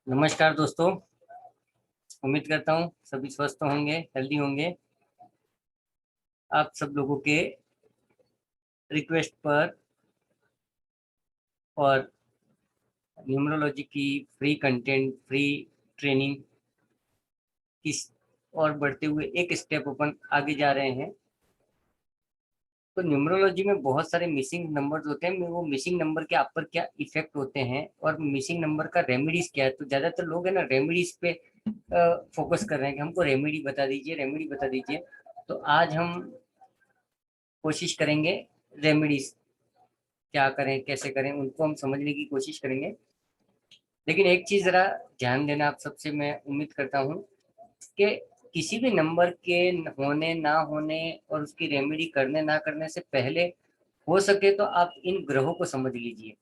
नमस्कार दोस्तों। उम्मीद करता हूँ सभी स्वस्थ होंगे, हेल्दी होंगे। आप सब लोगों के रिक्वेस्ट पर और न्यूमरोलॉजी की फ्री कंटेंट, फ्री ट्रेनिंग किस और बढ़ते हुए एक स्टेप अपन आगे जा रहे हैं। तो न्यूमरोलॉजी में बहुत सारे मिसिंग नंबर्स होते हैं। वो मिसिंग नंबर के आप पर क्या इफेक्ट होते हैं और मिसिंग नंबर का रेमेडीज क्या है। तो ज्यादातर लोग है ना रेमेडीज पे फोकस कर रहे हैं कि हमको रेमेडी बता दीजिए, रेमेडी बता दीजिए। तो आज हम कोशिश करेंगे रेमेडीज क्या करें, कैसे करें, उनको हम समझने की कोशिश करेंगे। लेकिन एक चीज जरा ध्यान देना आप सबसे, मैं उम्मीद करता हूँ कि किसी भी नंबर के होने ना होने और उसकी रेमेडी करने ना करने से पहले हो सके तो आप इन ग्रहों को समझ लीजिए।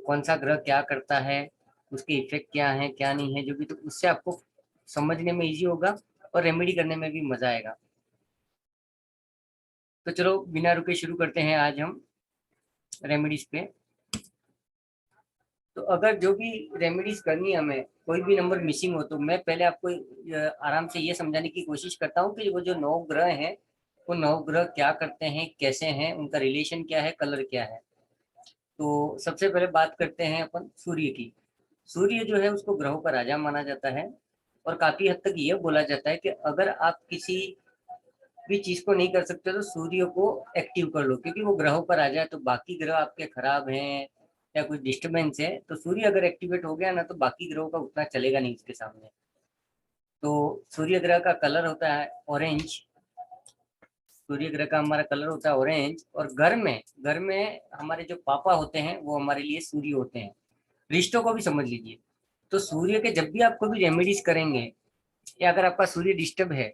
कौन सा ग्रह क्या करता है, उसके इफेक्ट क्या है क्या नहीं है, जो भी। तो उससे आपको समझने में इजी होगा और रेमेडी करने में भी मजा आएगा। तो चलो बिना रुके शुरू करते हैं आज हम रेमेडीज पे। तो अगर जो भी रेमेडीज करनी है हमें, कोई भी नंबर मिसिंग हो, तो मैं पहले आपको आराम से ये समझाने की कोशिश करता हूँ कि वो जो नौ ग्रह हैं, वो नौ ग्रह क्या करते हैं, कैसे हैं, उनका रिलेशन क्या है, कलर क्या है। तो सबसे पहले बात करते हैं अपन सूर्य की। सूर्य जो है उसको ग्रहों का राजा माना जाता है। और काफी हद तक ये बोला जाता है कि अगर आप किसी भी चीज को नहीं कर सकते तो सूर्य को एक्टिव कर लो, क्योंकि वो ग्रहों पर आ जाए तो बाकी ग्रह आपके खराब हैं या कुछ डिस्टरबेंस है, तो सूर्य अगर एक्टिवेट हो गया ना तो बाकी ग्रहों का उतना चलेगा नहीं उसके सामने। तो सूर्य ग्रह का कलर होता है ऑरेंज। सूर्य ग्रह का हमारा कलर होता है ऑरेंज। और घर में हमारे जो पापा होते हैं वो हमारे लिए सूर्य होते हैं। रिश्तों को भी समझ लीजिए। तो सूर्य के जब भी आप कोई भी रेमेडीज करेंगे, या अगर आपका सूर्य डिस्टर्ब है,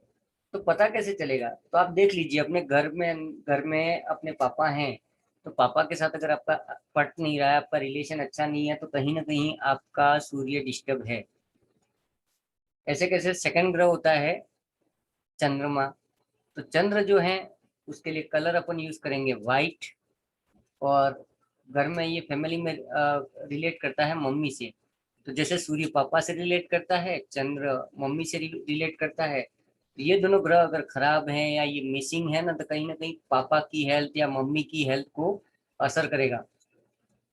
तो पता कैसे चलेगा। तो आप देख लीजिए अपने घर में अपने पापा हैं, तो पापा के साथ अगर आपका पट नहीं रहा है, आपका रिलेशन अच्छा नहीं है, तो कहीं ना कहीं आपका सूर्य डिस्टर्ब है। ऐसे कैसे सेकंड ग्रह होता है चंद्रमा। तो चंद्र जो है उसके लिए कलर अपन यूज करेंगे व्हाइट। और घर में ये फैमिली में रिलेट करता है मम्मी से। तो जैसे सूर्य पापा से रिलेट करता है, चंद्र मम्मी से रिलेट करता है। तो ये दोनों ग्रह अगर खराब हैं या ये मिसिंग है ना, तो कहीं ना कहीं पापा की हेल्थ या मम्मी की हेल्थ को असर करेगा।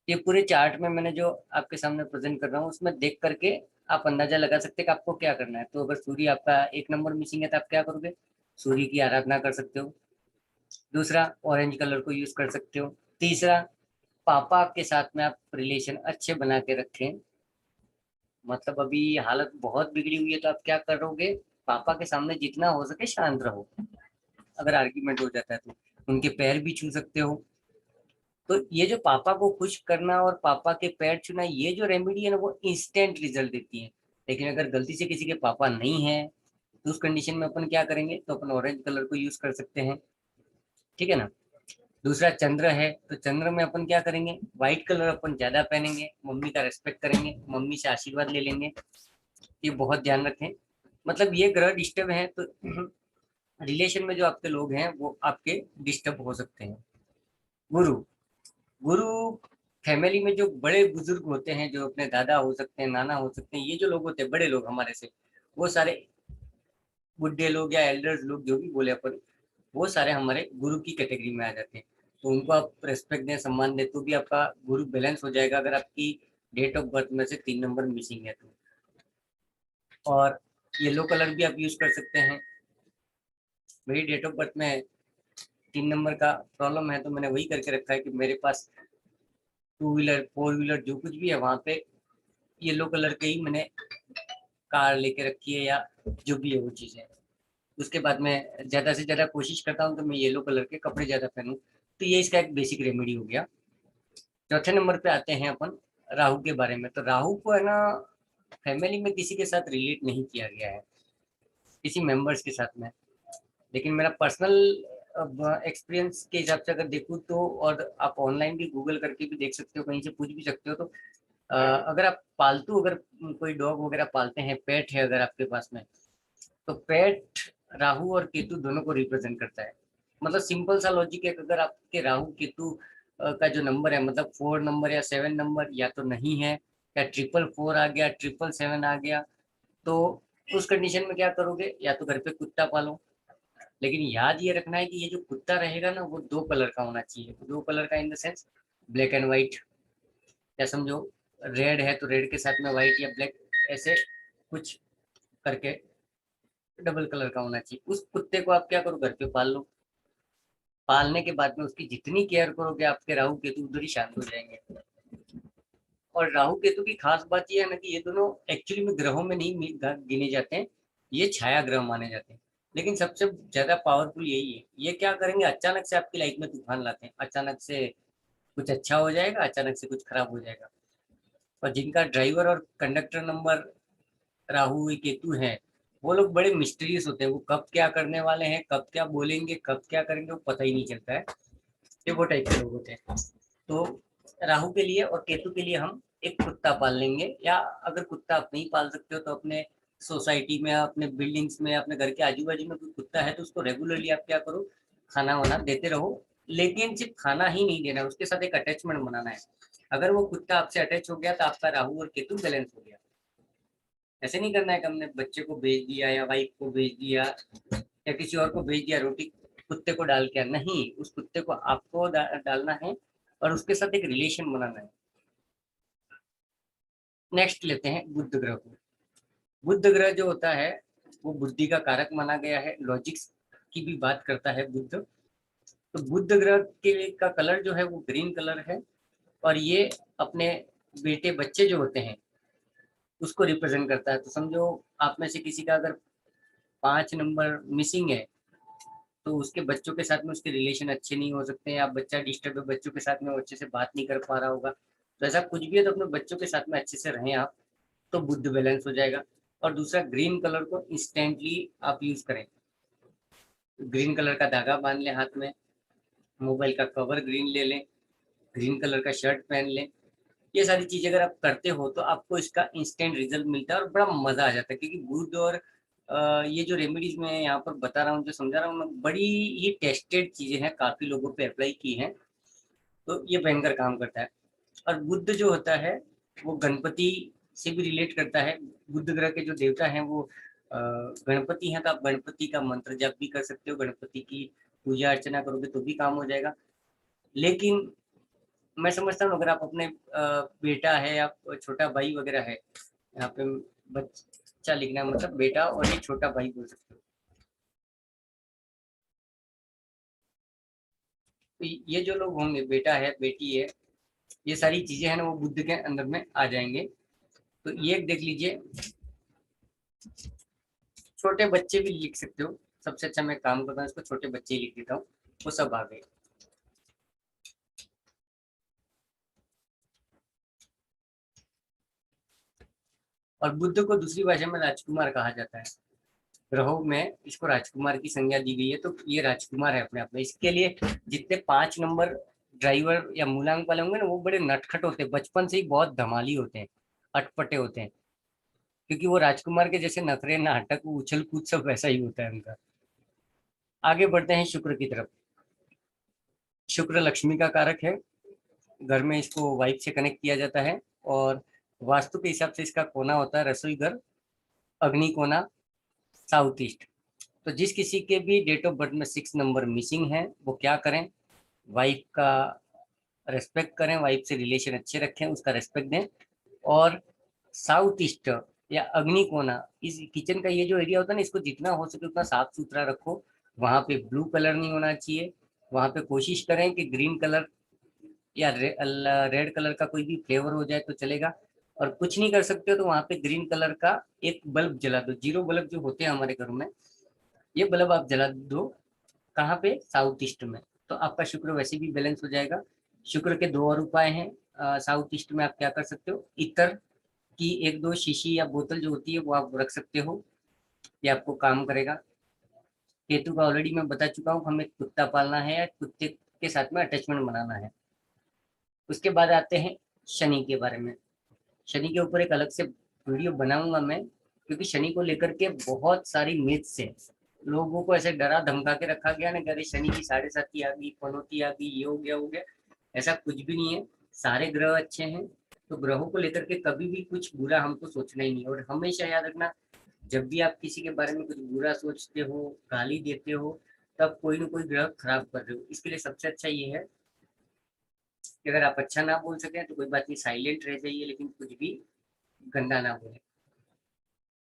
ये पूरे चार्ट में मैंने जो आपके सामने प्रेजेंट कर रहा हूँ उसमें देख करके आप अंदाजा लगा सकते हैं कि आपको क्या करना है। तो अगर सूर्य आपका एक नंबर मिसिंग है तो आप क्या करोगे, सूर्य की आराधना कर सकते हो। दूसरा, ऑरेंज कलर को यूज कर सकते हो। तीसरा, पापा के साथ में आप रिलेशन अच्छे बना के रखें। मतलब अभी हालत बहुत बिगड़ी हुई है तो आप क्या करोगे, पापा के सामने जितना हो सके शांत रहो। अगर आर्ग्यूमेंट हो जाता है तो उनके पैर भी छू सकते हो। तो ये जो पापा को खुश करना और पापा के पैर छूना, ये जो रेमेडी है ना, वो इंस्टेंट रिजल्ट देती है। लेकिन अगर गलती से किसी के पापा नहीं है तो उस कंडीशन में अपन क्या करेंगे, तो अपन ऑरेंज कलर को यूज कर सकते हैं। ठीक है ना। दूसरा, चंद्र है, तो चंद्र में अपन क्या करेंगे, व्हाइट कलर अपन ज्यादा पहनेंगे, मम्मी का रेस्पेक्ट करेंगे, मम्मी से आशीर्वाद ले लेंगे। ये बहुत ध्यान रखें। मतलब ये ग्रह डिस्टर्ब है तो रिलेशन में जो आपके लोग हैं वो आपके डिस्टर्ब हो सकते हैं। गुरु। गुरु फैमिली में जो बड़े बुजुर्ग होते हैं, जो अपने दादा हो सकते हैं, नाना हो सकते हैं, ये जो लोग होते हैं बड़े लोग हमारे से, वो सारे बुढ़े लोग या एल्डर्स लोग जो भी बोले अपन, वो सारे हमारे गुरु की कैटेगरी में आ जाते हैं। तो उनको आप रेस्पेक्ट दें, सम्मान दें, तो भी आपका गुरु बैलेंस हो जाएगा अगर आपकी डेट ऑफ बर्थ में से 3 नंबर मिसिंग है तो। और येलो कलर भी आप यूज कर सकते हैं। मेरी डेट ऑफ बर्थ में 3 नंबर का प्रॉब्लम है, तो मैंने वही करके रखा है कि मेरे पास टू व्हीलर फोर व्हीलर जो कुछ भी है वहां पे येलो कलर के ही मैंने कार लेके रखी है, या जो भी है वो चीज़ है। उसके बाद मैं ज़्यादा से ज़्यादा कोशिश करता हूँ कि मैं येलो कलर के कपड़े ज़्यादा पहनूं। तो ये इसका एक बेसिक रेमेडी हो गया। चौथे नंबर पे आते हैं अपन राहु के बारे में। तो राहु को है ना, फैमिली में किसी के साथ रिलेट नहीं किया गया है, किसी मेंबर्स के साथ में। लेकिन मेरा पर्सनल एक्सपीरियंस के हिसाब से अगर देखूँ तो, और आप ऑनलाइन भी गूगल करके भी देख सकते हो, कहीं से पूछ भी सकते हो, तो अगर आप पालतू अगर कोई डॉग वगैरह पालते हैं, पेट है अगर आपके पास में, तो पेट राहु और केतु दोनों को रिप्रेजेंट करता है। मतलब सिंपल सा लॉजिक है कि अगर आपके राहु केतु का जो नंबर है, मतलब 4 नंबर या 7 नंबर या तो नहीं है, या 444 आ गया, 777 आ गया, तो उस कंडीशन में क्या करोगे, या तो घर पे कुत्ता पालो। लेकिन याद ये रखना है कि ये जो कुत्ता रहेगा ना वो 2 कलर का होना चाहिए। 2 कलर का in the sense black and white, या समझो रेड है तो रेड के साथ में व्हाइट या ब्लैक, ऐसे कुछ करके डबल कलर का होना चाहिए। उस कुत्ते को आप क्या करो, घर पे पाल लो। पालने के बाद में उसकी जितनी केयर करोगे, आपके राहु केतु उधर ही शांत हो जाएंगे। और राहु केतु की खास बात यह है ना कि ये दोनों एक्चुअली में ग्रहों में नहीं गिने जाते हैं, ये छाया ग्रह माने जाते हैं। लेकिन सबसे ज्यादा पावरफुल यही है। ये क्या करेंगे, अचानक से आपकी लाइफ में तूफान लाते हैं। अचानक से कुछ अच्छा हो जाएगा, अचानक से कुछ खराब हो जाएगा। और जिनका ड्राइवर और कंडक्टर नंबर राहु केतु है, वो लोग बड़े मिस्टीरियस होते हैं। वो कब क्या करने वाले हैं, कब क्या बोलेंगे, कब क्या करेंगे, वो पता ही नहीं चलता है। ये वो टाइप के लोग होते हैं। तो राहु के लिए और केतु के लिए हम एक कुत्ता पाल लेंगे, या अगर कुत्ता आप नहीं पाल सकते हो तो अपने सोसाइटी में, अपने बिल्डिंग्स में, अपने घर के आजू बाजू में कोई कुत्ता है तो उसको रेगुलरली आप क्या करो, खाना वाना देते रहो। लेकिन सिर्फ खाना ही नहीं देना है, उसके साथ एक अटैचमेंट बनाना है। अगर वो कुत्ता आपसे अटैच हो गया तो आपका राहु और केतु बैलेंस हो गया। ऐसे नहीं करना है कि हमने बच्चे को भेज दिया या वाइफ को भेज दिया या किसी और को भेज दिया, रोटी कुत्ते को डाल के, नहीं, उस कुत्ते को आपको डालना है और उसके साथ एक रिलेशन बनाना है। नेक्स्ट लेते हैं बुध ग्रह को। बुध ग्रह जो होता है वो बुद्धि का कारक माना गया है, लॉजिक्स की भी बात करता है बुध। तो बुध ग्रह के का कलर जो है वो ग्रीन कलर है, और ये अपने बेटे बच्चे जो होते हैं उसको रिप्रेजेंट करता है। तो समझो आप में से किसी का अगर 5 नंबर मिसिंग है, तो उसके बच्चों के साथ में उसके रिलेशन अच्छे नहीं हो सकते हैं, या बच्चा डिस्टर्ब है, बच्चों के साथ में वो अच्छे से बात नहीं कर पा रहा होगा। तो ऐसा कुछ भी है तो अपने बच्चों के साथ में अच्छे से रहें आप, तो बुद्ध बैलेंस हो जाएगा। और दूसरा, ग्रीन कलर को इंस्टेंटली आप यूज करें। ग्रीन कलर का धागा बांध लें हाथ में, मोबाइल का कवर ग्रीन ले लें, ग्रीन कलर का शर्ट पहन लें। ये सारी चीजें अगर आप करते हो तो आपको इसका इंस्टेंट रिजल्ट मिलता है और बड़ा मजा आ जाता है। क्योंकि बुध और ये जो रेमेडीज मैं यहाँ पर बता रहा हूँ, जो समझा रहा हूँ मैं, बड़ी ही टेस्टेड चीजें हैं, काफी लोगों पे अप्लाई की हैं, तो ये भयंकर काम करता है। और बुद्ध जो होता है वो गणपति से भी रिलेट करता है। बुद्ध ग्रह के जो देवता हैं वो गणपति हैं, तो आप गणपति का मंत्र जप भी कर सकते हो, गणपति की पूजा अर्चना करोगे तो भी काम हो जाएगा। लेकिन मैं समझता हूँ अगर आप अपने बेटा है या छोटा भाई वगैरह है, यहाँ पे बच्चा लिखना मतलब बेटा, और ये छोटा भाई बोल सकते हो। तो ये जो लोग होंगे, बेटा है, बेटी है, ये सारी चीजें हैं ना वो बुद्ध के अंदर में आ जाएंगे। तो ये देख लीजिए, छोटे बच्चे भी लिख सकते हो। सबसे अच्छा मैं काम करता हूँ, इसको छोटे बच्चे ही लिख देता हूँ, वो सब आ गए। और बुद्ध को दूसरी भाषा में राजकुमार कहा जाता है। ग्रहों में इसको राजकुमार की संज्ञा दी गई है, तो ये राजकुमार है अपने आप में। इसके लिए जितने 5 नंबर ड्राइवर या मूलांक वाले होंगे ना, वो बड़े नटखट होते हैं, बचपन से ही बहुत धमाली होते हैं, अटपटे होते हैं। क्योंकि वो राजकुमार के जैसे नखरे, नाटक, उछल कूद सब वैसा ही होता है उनका। आगे बढ़ते हैं शुक्र की तरफ। शुक्र लक्ष्मी का कारक है। घर में इसको वाइफ से कनेक्ट किया जाता है, और वास्तु के हिसाब से इसका कोना होता है रसोई घर, अग्नि कोना, साउथ ईस्ट। तो जिस किसी के भी डेट ऑफ बर्थ में 6 नंबर मिसिंग है, वो क्या करें, वाइफ का रेस्पेक्ट करें, वाइफ से रिलेशन अच्छे रखें, उसका रेस्पेक्ट दें। और साउथ ईस्ट या अग्नि कोना, इस किचन का ये जो एरिया होता है ना, इसको जितना हो सके उतना साफ सुथरा रखो। वहां पे ब्लू कलर नहीं होना चाहिए। वहां पे कोशिश करें कि ग्रीन कलर या रेड कलर का कोई भी फ्लेवर हो जाए तो चलेगा। और कुछ नहीं कर सकते हो तो वहां पे ग्रीन कलर का एक बल्ब जला दो। 0 बल्ब जो होते हैं हमारे घरों में, ये बल्ब आप जला दो। कहाँ पे, साउथ ईस्ट में। तो आपका शुक्र वैसे भी बैलेंस हो जाएगा। शुक्र के 2 और उपाय हैं। साउथ ईस्ट में आप क्या कर सकते हो, इतर की 1-2 शीशी या बोतल जो होती है वो आप रख सकते हो, ये आपको काम करेगा। केतु का ऑलरेडी मैं बता चुका हूँ, हमें कुत्ता पालना है या कुत्ते के साथ में अटैचमेंट बनाना है। उसके बाद आते हैं शनि के बारे में। शनि के ऊपर एक अलग से वीडियो बनाऊंगा मैं, क्योंकि शनि को लेकर के बहुत सारी मिथ्स है। लोगों को ऐसे डरा धमका के रखा गया ना कि अरे शनि की 7.5 आ गई, पनौती आ गई, ये हो गया, वो हो गया। ऐसा कुछ भी नहीं है, सारे ग्रह अच्छे हैं। तो ग्रहों को लेकर के कभी भी कुछ बुरा हमको सोचना ही नहीं। और हमेशा याद रखना, जब भी आप किसी के बारे में कुछ बुरा सोचते हो, गाली देते हो, तब कोई ना कोई ग्रह खराब कर रहे हो। इसके लिए सबसे अच्छा ये है कि अगर आप अच्छा ना बोल सके तो कोई बात नहीं, साइलेंट रह जाइए, लेकिन कुछ भी गंदा ना बोले।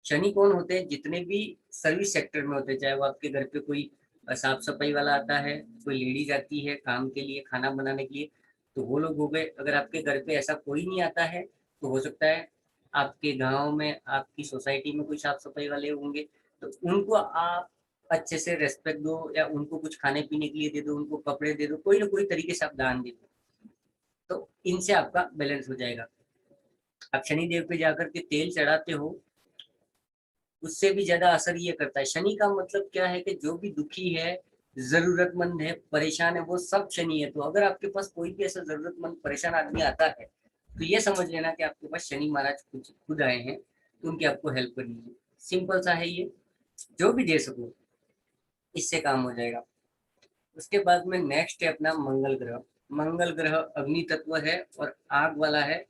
शनि कौन होते हैं? जितने भी सर्विस सेक्टर में होते हैं, चाहे वो आपके घर पे कोई साफ सफाई वाला आता है, कोई लेडीज आती है काम के लिए, खाना बनाने के लिए, तो वो लोग हो गए। अगर आपके घर पे ऐसा कोई नहीं आता है, तो हो सकता है आपके गांव में, आपकी सोसाइटी में कोई साफ सफाई वाले होंगे, तो उनको आप अच्छे से रेस्पेक्ट दो, या उनको कुछ खाने पीने के लिए दे दो, उनको कपड़े दे दो, कोई ना कोई तरीके से आप दान दे दो, तो इनसे आपका बैलेंस हो जाएगा। आप शनि देव पे जाकर के तेल चढ़ाते हो, उससे भी ज्यादा असर ये करता है। शनि का मतलब क्या है कि जो भी दुखी है, जरूरतमंद है, परेशान है, वो सब शनि है। तो अगर आपके पास कोई भी ऐसा जरूरतमंद परेशान आदमी आता है, तो ये समझ लेना कि आपके पास शनि महाराज खुद खुद आए हैं, तो उनकी आपको हेल्प करनी है। सिंपल सा है ये, जो भी दे सको इससे काम हो जाएगा। उसके बाद में नेक्स्ट है अपना मंगल ग्रह। मंगल ग्रह अग्नि तत्व है और आग वाला है।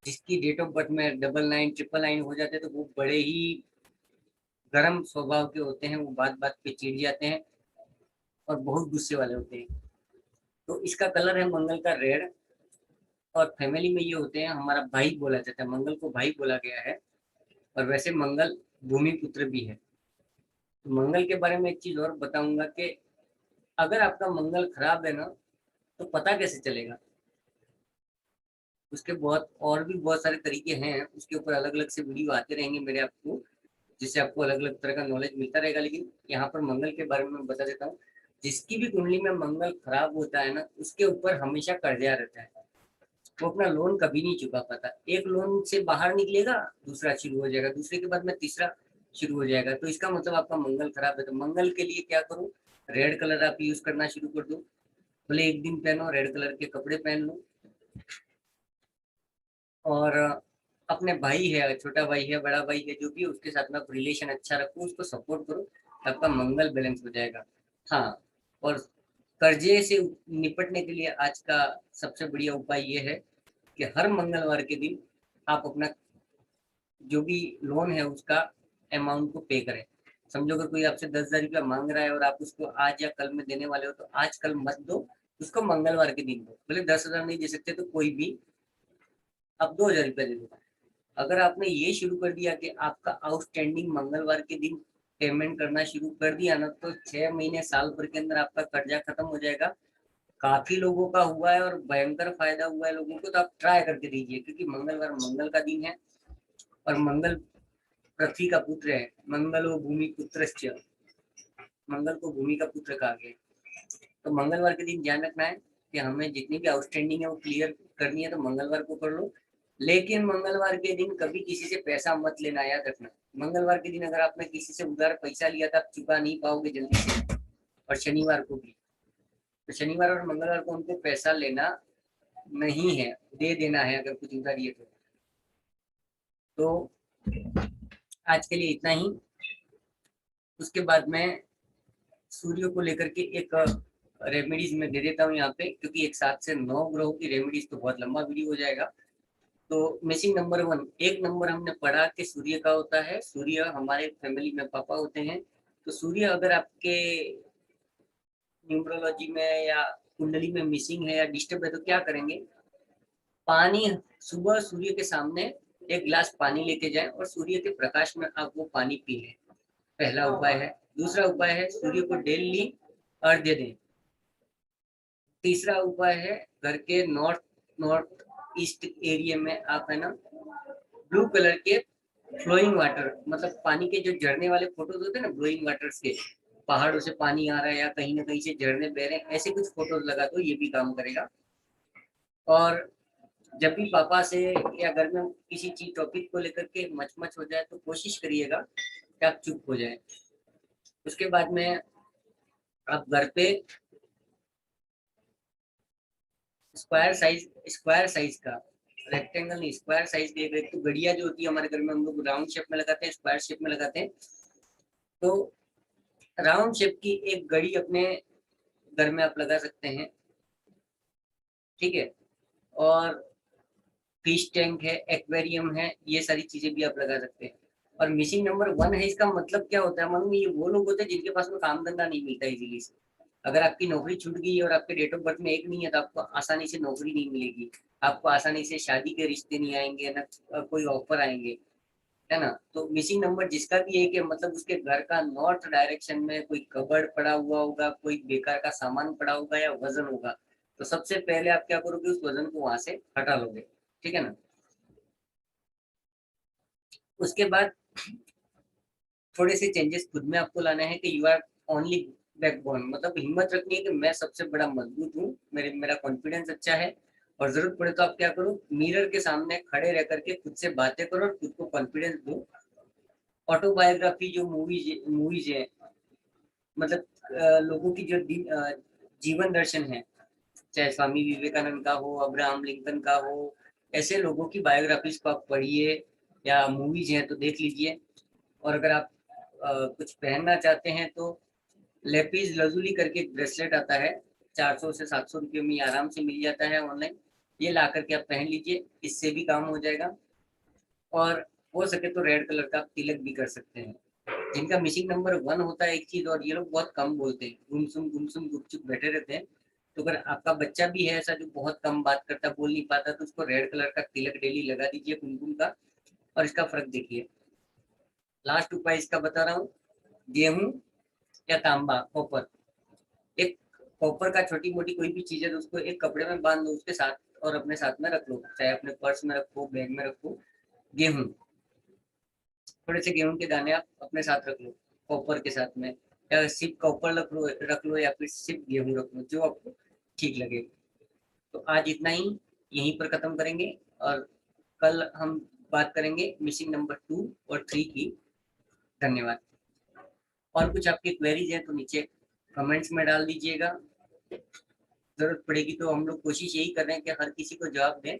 जिसकी डेट ऑफ बर्थ में 99 999 हो जाते हैं, तो वो बड़े ही गर्म स्वभाव के होते हैं, वो बात बात पे चिढ़ जाते हैं और बहुत गुस्से वाले होते हैं। तो इसका कलर है मंगल का रेड। और फैमिली में ये होते हैं, हमारा भाई बोला जाता है, मंगल को भाई बोला गया है। और वैसे मंगल भूमि पुत्र भी है। तो मंगल के बारे में एक चीज और बताऊंगा कि अगर आपका मंगल खराब है ना, तो पता कैसे चलेगा? उसके बहुत और भी बहुत सारे तरीके हैं, उसके ऊपर अलग अलग से वीडियो आते रहेंगे मेरे आपको, जिससे आपको अलग अलग तरह का नॉलेज मिलता रहेगा। लेकिन यहाँ पर मंगल के बारे में मैं बता देता हूँ। जिसकी भी कुंडली में मंगल खराब होता है ना, उसके ऊपर हमेशा कर्जा रहता है। वो अपना लोन कभी नहीं चुका पाता। एक लोन से बाहर निकलेगा, दूसरा शुरू हो जाएगा, दूसरे के बाद में तीसरा शुरू हो जाएगा। तो इसका मतलब आपका मंगल खराब है। तो मंगल के लिए क्या करो, रेड कलर आप यूज करना शुरू कर दो। भले एक दिन पहनो, रेड कलर के कपड़े पहन लो। और अपने भाई है, छोटा भाई है, बड़ा भाई है, जो भी उसके साथ में आप रिलेशन अच्छा रखो, उसको सपोर्ट करो, तो आपका मंगल बैलेंस हो जाएगा। हाँ, और कर्जे से निपटने के लिए आज का सबसे बढ़िया उपाय ये है कि हर मंगलवार के दिन आप अपना जो भी लोन है उसका अमाउंट को पे करें। समझो अगर कोई आपसे 10,000 रुपया मांग रहा है और आप उसको आज या कल में देने वाले हो, तो आज कल मत दो, उसको मंगलवार के दिन दो। बोले 10,000 नहीं दे सकते तो कोई भी आप 2,000 रुपया दे दो। अगर आपने ये शुरू कर दिया कि आपका आउटस्टैंडिंग मंगलवार के दिन पेमेंट करना शुरू कर दिया ना, तो 6 महीने साल भर के अंदर आपका कर्जा खत्म हो जाएगा। काफी लोगों का हुआ है और भयंकर फायदा हुआ है लोगों को। तो आप ट्राई करके दीजिए, क्योंकि मंगलवार मंगल का दिन है, और मंगल पृथ्वी का पुत्र है। मंगलो भूमि पुत्रश्च, मंगल को भूमि का पुत्र कहा गया है। तो मंगलवार के दिन ध्यान रखना है कि हमें जितनी भी आउटस्टैंडिंग है वो क्लियर करनी है, तो मंगलवार को कर लो। लेकिन मंगलवार के दिन कभी किसी से पैसा मत लेना, याद रखना। मंगलवार के दिन अगर आपने किसी से उधार पैसा लिया था, आप चुका नहीं पाओगे जल्दी से। और शनिवार को भी, तो शनिवार और मंगलवार को उनको पैसा लेना नहीं है, दे देना है अगर कुछ उधार ये तो आज के लिए इतना ही। उसके बाद में सूर्य को लेकर के एक रेमेडीज में दे देता हूँ यहाँ पे, क्योंकि एक 7 से 9 ग्रहों की रेमेडीज तो बहुत लंबा वीडियो हो जाएगा। तो मिसिंग नंबर 1, एक नंबर हमने पढ़ा कि सूर्य का होता है। सूर्य हमारे फैमिली में पापा होते हैं। तो सूर्य अगर आपके न्यूमरोलॉजी में या कुंडली में मिसिंग है या डिस्टर्ब है, तो क्या करेंगे? पानी, सुबह सूर्य के सामने एक गिलास पानी लेके जाएं और सूर्य के प्रकाश में आप वो पानी पी लें। पहला उपाय है। दूसरा उपाय है सूर्य को डेली अर्घ्य दें। तीसरा उपाय है घर के नॉर्थ नॉर्थ ईस्ट एरिया में आप है ना, ब्लू कलर के फ्लोइंग वाटर, मतलब पानी के जो झरने वाले फोटोज होते हैं ना, फ्लोइंग वाटर्स के, पहाड़ों से पानी आ रहा है या कहीं ना कहीं से झरने बह रहे हैं, ऐसे कुछ फोटोज लगा दो, ये भी काम करेगा। और जब भी पापा से या घर में किसी चीज टॉपिक को लेकर के मच हो जाए, तो कोशिश करिएगा कि आप चुप हो जाए। उसके बाद में आप घर पे स्क्वायर साइज का, रेक्टेंगल नहीं, स्क्वायर साइज देख रहे, तो घड़िया जो होती है हमारे घर में, हम लोग राउंड शेप में लगाते हैं, स्क्वायर शेप में लगाते हैं। तो राउंड शेप की एक घड़ी अपने घर में आप लगा सकते हैं, ठीक है। और फिश टैंक है, एक्वेरियम है, ये सारी चीजें भी आप लगा सकते हैं। और मिसिंग नंबर 1 है, इसका मतलब क्या होता है, मालूम है, ये वो लोग होते हैं जिनके पास में काम धंधा नहीं मिलता इजीली से। अगर आपकी नौकरी छूट गई है और आपके डेट ऑफ बर्थ में 1 नहीं है, तो आपको आसानी से नौकरी नहीं मिलेगी, आपको आसानी से शादी के रिश्ते नहीं आएंगे, ना कोई ऑफर आएंगे, है ना। तो मिसिंग नंबर जिसका भी है कि मतलब उसके घर का नॉर्थ डायरेक्शन में कोई कबर्ड पड़ा हुआ होगा, कोई बेकार का सामान पड़ा होगा या वजन होगा, तो सबसे पहले आप क्या करोगे, उस वजन को वहां से हटा लोगे, ठीक है ना। उसके बाद थोड़े से चेंजेस खुद में आपको लाना है कि यू आर ओनली बैकबोन, मतलब हिम्मत रखनी है कि मैं सबसे बड़ा मजबूत हूँ, मेरा कॉन्फिडेंस अच्छा है। और जरूरत पड़े तो आप क्या करो, मिरर के सामने खड़े रह करके खुद से बातें करो और खुद को कॉन्फिडेंस दो। ऑटोबायोग्राफी जो मूवीज मूवीज है, मतलब लोगों की जो जीवन दर्शन है, चाहे स्वामी विवेकानंद का हो, अब्राहम लिंकन का हो, ऐसे लोगों की बायोग्राफीज को आप पढ़िए या मूवीज हैं तो देख लीजिए। और अगर आप कुछ पहनना चाहते हैं तो लेपीज लजुली करके एक ब्रेसलेट आता है, 400 से 700 रुपये में आराम से मिल जाता है ऑनलाइन, ये ला करके आप पहन लीजिए, इससे भी काम हो जाएगा। और हो सके तो रेड कलर का आप तिलक भी कर सकते हैं। जिनका मिसिंग नंबर 1 होता है एक चीज, और ये लोग बहुत कम बोलते हैं, गुमसुम गुपचुप बैठे रहते हैं, तो अगर आपका बच्चा भी है ऐसा जो बहुत कम बात करता, बोल नहीं पाता, तो उसको रेड कलर का तिलक डेली लगा दीजिए, कुमकुम का, और इसका फर्क देखिए। लास्ट उपाय इसका बता रहा हूँ, गेहूं या तांबा, कॉपर, एक कॉपर का छोटी मोटी कोई भी चीज है तो उसको एक कपड़े में बांध दो उसके साथ, और अपने साथ में रख लो, चाहे अपने पर्स में रखो, बैग में रखो। गेहूं, थोड़े से गेहूं के दाने आप अपने साथ रख लो कॉपर के साथ में, या सिर्फ कॉपर रख लो या फिर सिर्फ गेहूं रख लो, जो आपको ठीक लगे। तो आज इतना ही, यहीं पर खत्म करेंगे, और कल हम बात करेंगे मिसिंग नंबर 2 और 3 की। धन्यवाद। और कुछ आपकी क्वेरीज है तो नीचे कमेंट्स में डाल दीजिएगा, जरूरत पड़ेगी तो हम लोग कोशिश यही कर रहे हैं कि हर किसी को जवाब दें।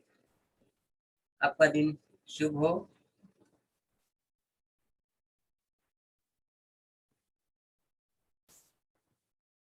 आपका दिन शुभ हो।